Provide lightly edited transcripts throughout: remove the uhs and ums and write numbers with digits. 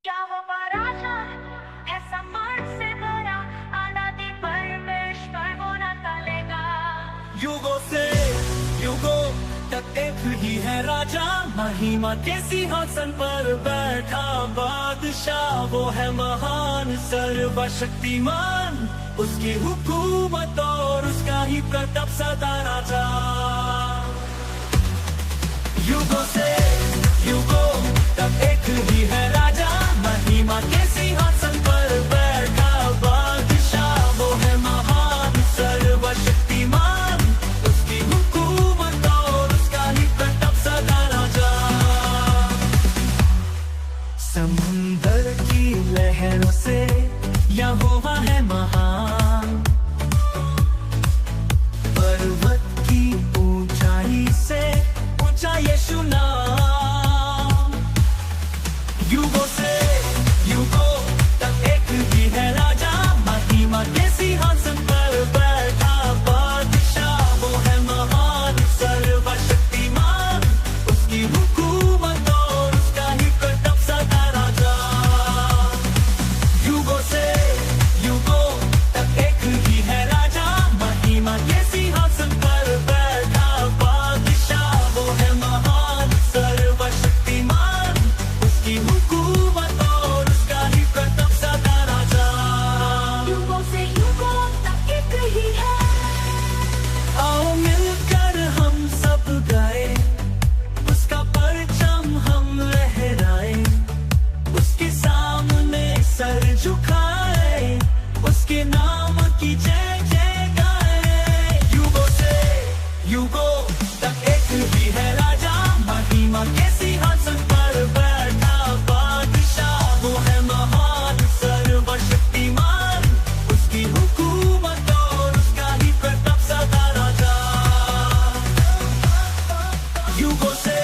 क्या वो पराठा है समर से भरा, अनादि परमेश्वर वो न टलेगा। युगों से युगों तक एक ही है राजा, महिमा के सिंहासन पर बैठा बादशाह। वो है महान सर्वशक्तिमान, उसकी हुकूमत और उसका ही प्रताप सदा राजा। युगों से युगों तक एक ही है राजा, महिमा के सिंहासन पर बैठा बादशाह। वो है महान सर्वशक्तिमान, उसकी हुकूमत और उसका ही प्रताप सदा राजा। समुंदर की लहरों से यहोवा है महान, पर्वत की ऊंचाई से ऊंचा यीशु नाम। युगों से युगों तक एक ही है राजा, महिमा के सिंहासन पर बैठा बादशाह। वो है महान सर्वशक्तिमान, उसकी हुकूमत और उसका ही प्रताप सदा राजा। युगों से युगों तक एक ही है राजा, महिमा के सिंहासन पर बैठा बादशाह। वो है महान सर्वशक्तिमान, उसकी हुकूमत और उसका ही प्रताप सदा राजा। युगों से युगों तक एक ही है। आओ मिलकर हम सब गाए, उसका परचम हम लहराए, उसके सामने सर झुकाए, उसके नाम की जय जय गाए। युगों से युगों तक एक ही है राजा, महिमा के सिंहासन पर बैठा बादशाह। वो है महान सर्वशक्तिमान, उसकी हुकूमत और उसका ही प्रताप सदा राजा। युगों से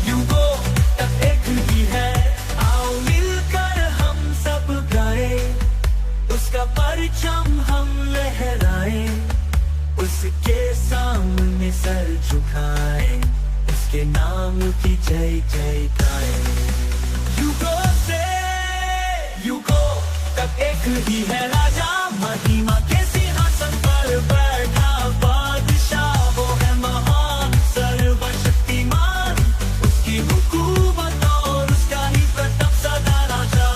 युगों तक एक ही है। आओ मिलकर हम सब गाए, उसका परचम हम लहराए, उसके सामने सर झुकाए, उसके नाम की जय जय गाए। युगों से युगों तक एक ही है राजा, महिमा के सिंहासन पर बैठा बादशाह। वो है महान सर्वशक्तिमान, उसकी हुकूमत और उसका ही प्रताप सदा राजा।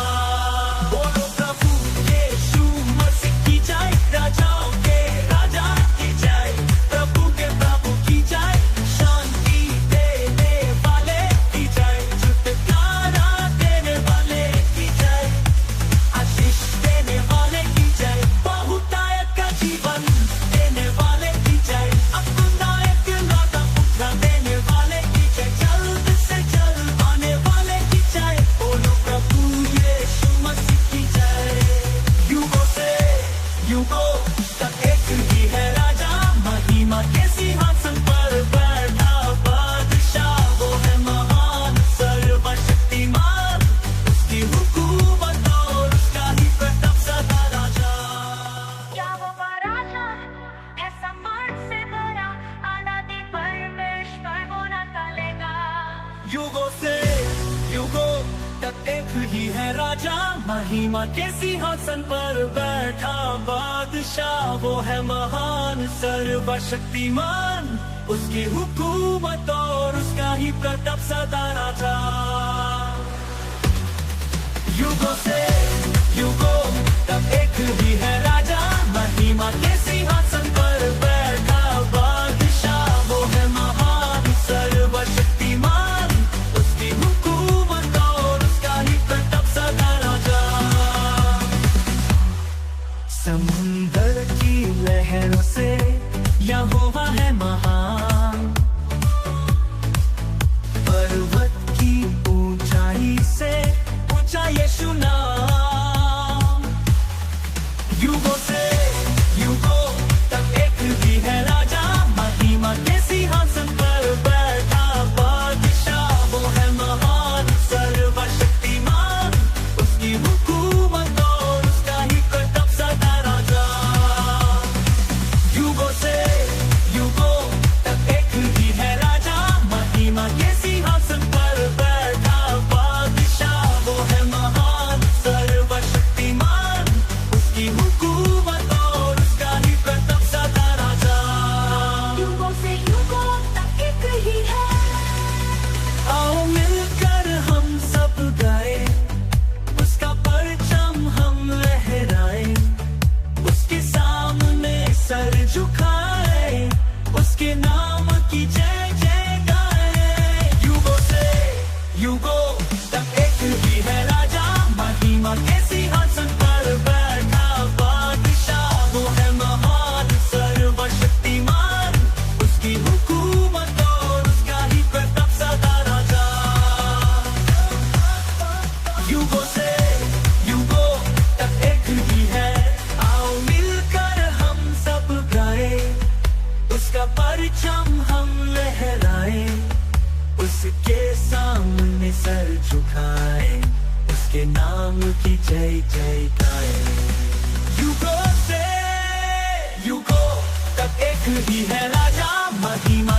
बोलो प्रभु यीशु मसीह की जय, राजाओं के राजा की जय, प्रभु के प्रभु की जय, शांति देने वाले की जय, छुटकारा देने वाले की जय, आशीष देने वाले की जय, बहुतायत का जीवन देने वाले की जय, अपना एक नाता पुत्र देने वाले की जय, जल्द से जल्द आने वाले की जय। बोलो प्रभु यीशु मसीह की जय। युगों से युगों तक एक ही है राजा, महिमा के सिंहासन पर बैठा बादशाह। वो है महान सर्वशक्तिमान, उसकी हुकूमत और उसका ही प्रताप सदा राजा। क्या वो पराठा है समर से भरा, अनादि परमेश्वर वो न टलेगा। युगों से युगों तक एक ही है राजा, महिमा के सिंहासन पर बैठा बादशाह। वो है महान सर्वशक्तिमान, उसकी हुकूमत और उसका ही प्रताप सदा राजा। युगों से युगों तक एक ही है राजा, महिमा के सिंहासन पर बैठा बादशाह। वो है महान सर्वशक्तिमान, उसकी हुकूमत और उसका ही प्रताप सदा राजा। समुंदर की लहरों से यहोवा है महान, पर्वत की ऊंचाई से ऊंचा यीशु नाम। युगों से युगों तक एक ही है, आओ मिलकर हम सब गाए, उसका परचम हम लहराए, उसके सामने सर झुकाए, उसके नाम की जय जय गाए। युगों से युगों तक एक ही है राजा, महिमा